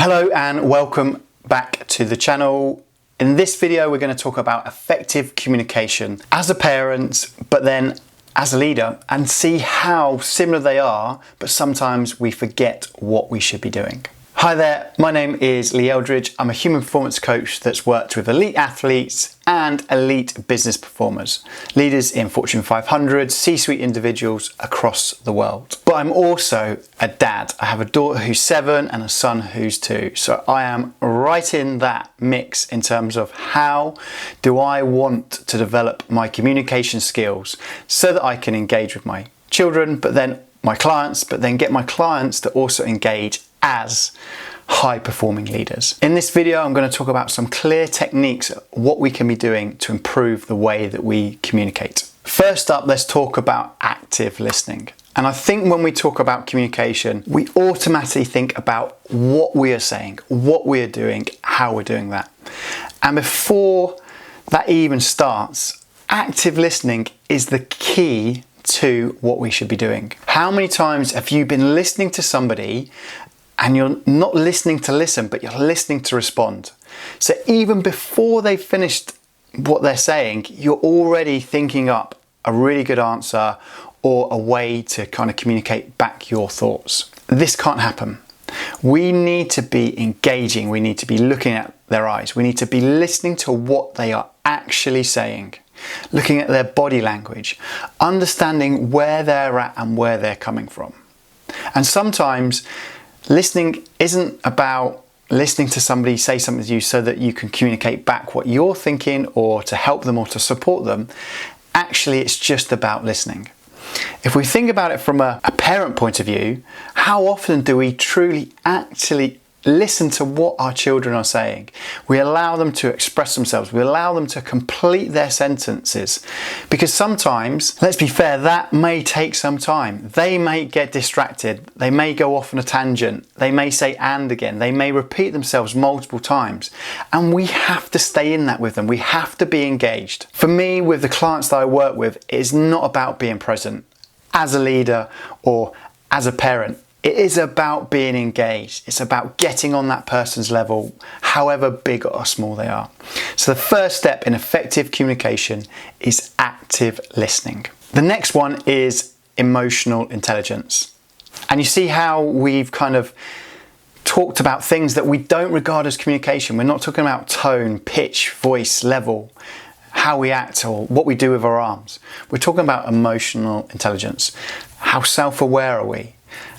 Hello and welcome back to the channel. In this video, we're going to talk about effective communication as a parent, but then as a leader, and see how similar they are, but sometimes we forget what we should be doing. Hi there, my name is Lee Eldridge. I'm a human performance coach that's worked with elite athletes and elite business performers, leaders in Fortune 500, C-suite individuals across the world. But I'm also a dad. I have a daughter who's 7 and a son who's 2. So I am right in that mix in terms of how do I want to develop my communication skills so that I can engage with my children, but then my clients, but then get my clients to also engage as high-performing leaders. In this video, I'm going to talk about some clear techniques, what we can be doing to improve the way that we communicate. First up, let's talk about active listening. And I think when we talk about communication, we automatically think about what we are saying, what we are doing, how we're doing that. And before that even starts, active listening is the key to what we should be doing. How many times have you been listening to somebody and you're not listening to listen, but you're listening to respond? So even before they've finished what they're saying, you're already thinking up a really good answer or a way to kind of communicate back your thoughts. This can't happen. We need to be engaging. We need to be looking at their eyes. We need to be listening to what they are actually saying, looking at their body language, understanding where they're at and where they're coming from. And sometimes listening isn't about listening to somebody say something to you so that you can communicate back what you're thinking or to help them or to support them. Actually, it's just about listening. If we think about it from a parent point of view, how often do we truly actually listen to what our children are saying? We allow them to express themselves. We allow them to complete their sentences. Because sometimes, let's be fair, that may take some time. They may get distracted. They may go off on a tangent. They may say "and" again. They may repeat themselves multiple times. And we have to stay in that with them. We have to be engaged. For me, with the clients that I work with, it is not about being present as a leader or as a parent. It is about being engaged. It's about getting on that person's level, however big or small they are. So the first step in effective communication is active listening. The next one is emotional intelligence. And you see how we've kind of talked about things that we don't regard as communication. We're not talking about tone, pitch, voice, level, how we act or what we do with our arms. We're talking about emotional intelligence. How self-aware are we?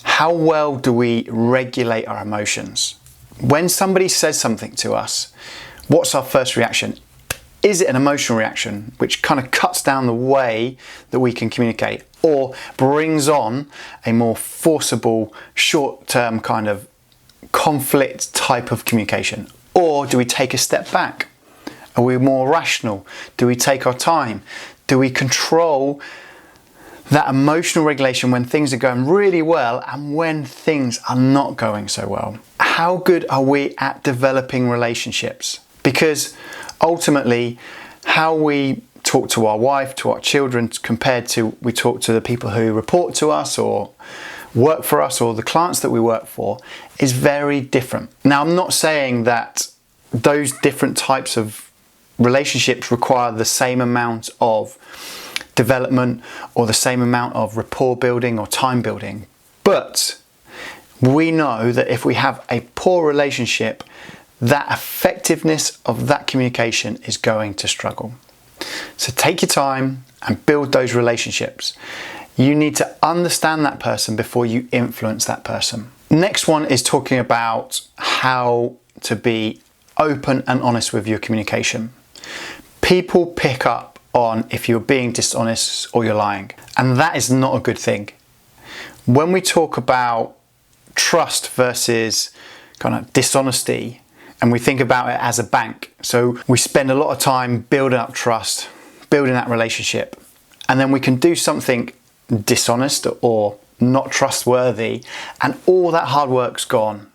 How well do we regulate our emotions? When somebody says something to us, what's our first reaction? Is it an emotional reaction, which kind of cuts down the way that we can communicate, or brings on a more forcible, short-term kind of conflict type of communication? Or do we take a step back? Are we more rational? Do we take our time? Do we control that emotional regulation when things are going really well and when things are not going so well? How good are we at developing relationships? Because ultimately, how we talk to our wife, to our children, compared to we talk to the people who report to us or work for us or the clients that we work for is very different. Now, I'm not saying that those different types of relationships require the same amount of development or the same amount of rapport building or time building. But we know that if we have a poor relationship, that effectiveness of that communication is going to struggle. So take your time and build those relationships. You need to understand that person before you influence that person. Next one is talking about how to be open and honest with your communication. People pick up on if you're being dishonest or you're lying, and that is not a good thing. When we talk about trust versus kind of dishonesty, and we think about it as a bank, so we spend a lot of time building up trust, building that relationship, and then we can do something dishonest or not trustworthy, and all that hard work's gone.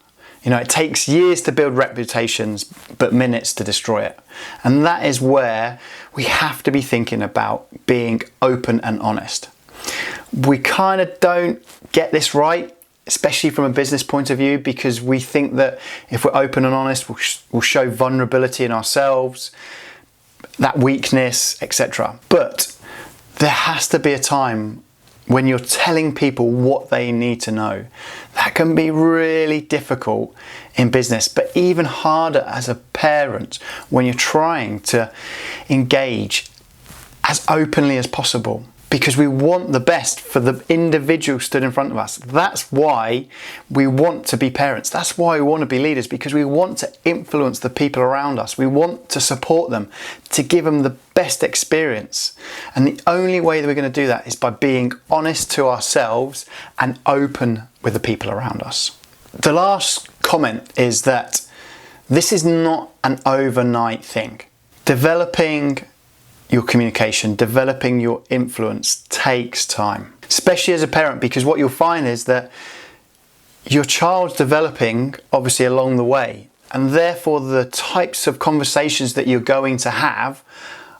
You know, it takes years to build reputations, but minutes to destroy it. And that is where we have to be thinking about being open and honest. We kind of don't get this right especially from a business point of view, because we think that if we're open and honest, we'll show vulnerability in ourselves, that weakness, etc. But there has to be a time when you're telling people what they need to know. That can be really difficult in business, but even harder as a parent when you're trying to engage as openly as possible, because we want the best for the individual stood in front of us. That's why we want to be parents. That's why we want to be leaders, because we want to influence the people around us. We want to support them, to give them the best experience. And the only way that we're going to do that is by being honest to ourselves and open with the people around us. The last comment is that this is not an overnight thing. Developing your communication, developing your influence takes time, especially as a parent, because what you'll find is that your child's developing obviously along the way, and therefore the types of conversations that you're going to have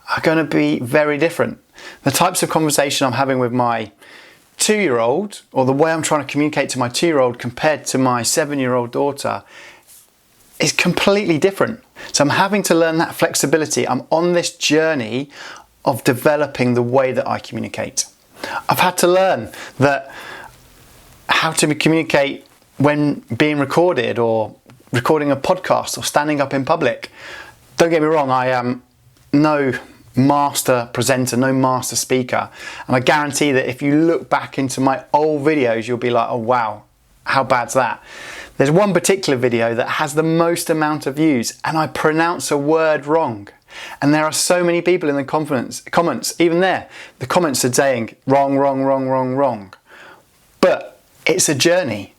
are going to be very different. The types of conversation I'm having with my 2-year-old, or the way I'm trying to communicate to my 2-year-old compared to my 7-year-old daughter, is completely different. So I'm having to learn that flexibility. I'm on this journey of developing the way that I communicate. I've had to learn that how to communicate when being recorded, or recording a podcast, or standing up in public. Don't get me wrong, I am no master presenter, no master speaker. And I guarantee that if you look back into my old videos, you'll be like, oh wow, how bad's that? There's one particular video that has the most amount of views, and I pronounce a word wrong. And there are so many people in the comments, even there, the comments are saying wrong, wrong, wrong, wrong, wrong. But it's a journey.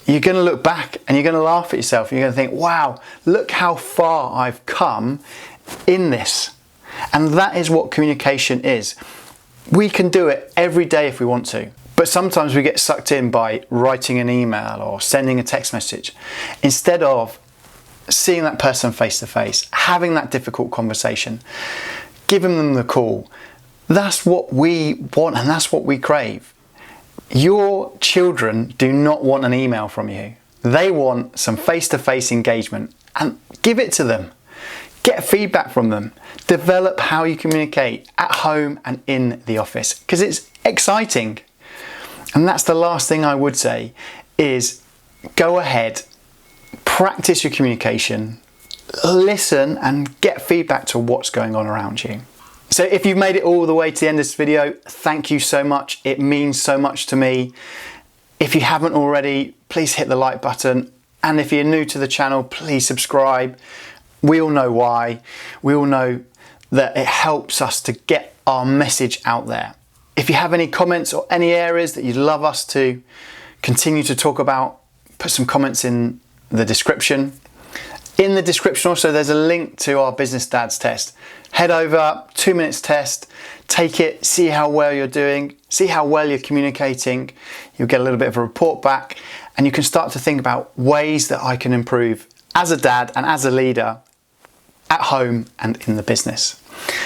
You're going to look back and you're going to laugh at yourself. You're going to think, wow, look how far I've come in this. And that is what communication is. We can do it every day if we want to. But sometimes we get sucked in by writing an email or sending a text message, instead of seeing that person face to face, having that difficult conversation, giving them the call. That's what we want, and that's what we crave. Your children do not want an email from you. They want some face-to-face engagement, and give it to them. Get feedback from them. Develop how you communicate at home and in the office, because it's exciting. And that's the last thing I would say, is go ahead, practice your communication, listen and get feedback to what's going on around you. So if you've made it all the way to the end of this video, thank you so much. It means so much to me. If you haven't already, please hit the like button. And if you're new to the channel, please subscribe. We all know why. We all know that it helps us to get our message out there. If you have any comments or any areas that you'd love us to continue to talk about, put some comments in the description. In the description also, there's a link to our Business Dads test. Head over, 2 minutes test, take it, see how well you're doing, see how well you're communicating. You'll get a little bit of a report back, and you can start to think about ways that I can improve as a dad and as a leader at home and in the business.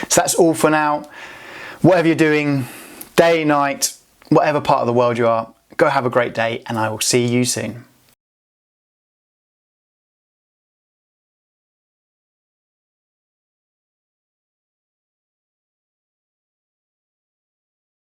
So that's all for now. Whatever you're doing, day, night, whatever part of the world you are, go have a great day, and I will see you soon.